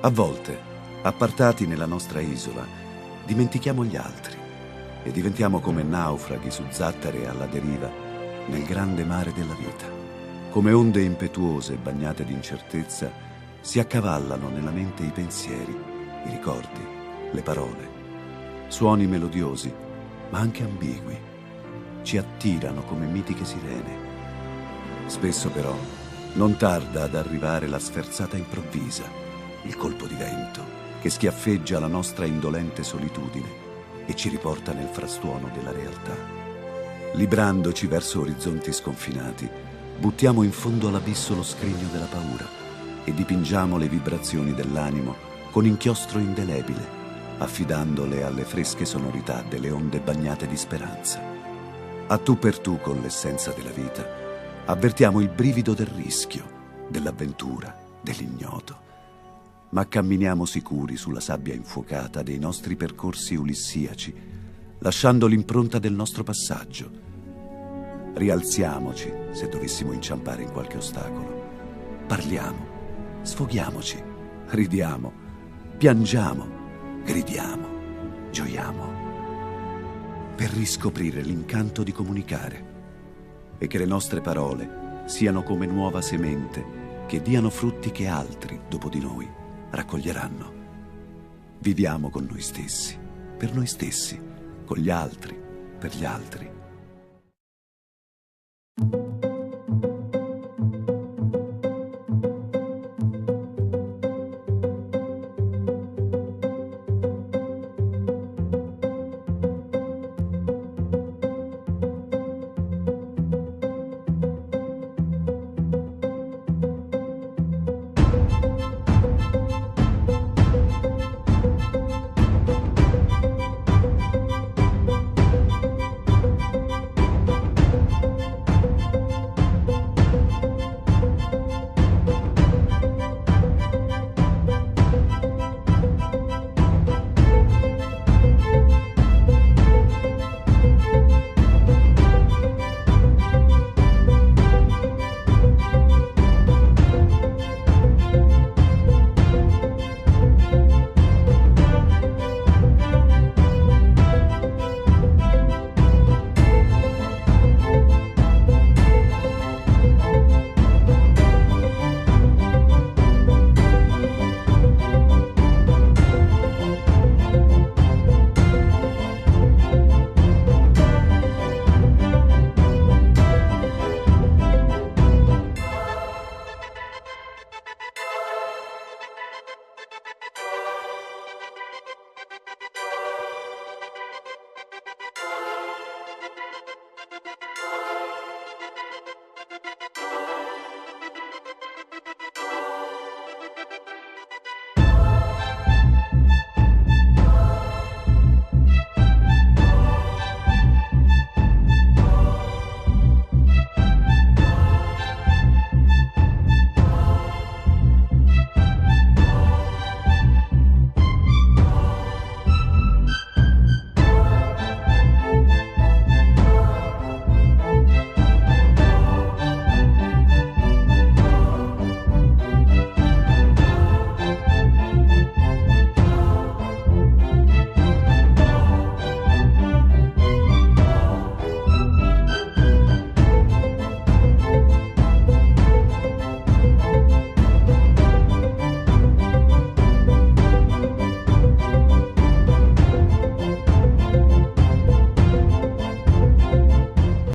A volte, appartati nella nostra isola, dimentichiamo gli altri e diventiamo come naufraghi su zattere alla deriva nel grande mare della vita. Come onde impetuose bagnate di incertezza si accavallano nella mente i pensieri, i ricordi, le parole. Suoni melodiosi, ma anche ambigui, ci attirano come mitiche sirene. Spesso però non tarda ad arrivare la sferzata improvvisa, il colpo di vento che schiaffeggia la nostra indolente solitudine e ci riporta nel frastuono della realtà. Librandoci verso orizzonti sconfinati, buttiamo in fondo all'abisso lo scrigno della paura e dipingiamo le vibrazioni dell'animo con inchiostro indelebile, affidandole alle fresche sonorità delle onde bagnate di speranza. A tu per tu con l'essenza della vita, avvertiamo il brivido del rischio, dell'avventura, dell'ignoto. Ma camminiamo sicuri sulla sabbia infuocata dei nostri percorsi ulissiaci, lasciando l'impronta del nostro passaggio. Rialziamoci se dovessimo inciampare in qualche ostacolo. Parliamo, sfoghiamoci, ridiamo, piangiamo, gridiamo, gioiamo, per riscoprire l'incanto di comunicare e che le nostre parole siano come nuova semente che diano frutti che altri, dopo di noi, raccoglieranno. Viviamo con noi stessi, per noi stessi, con gli altri, per gli altri.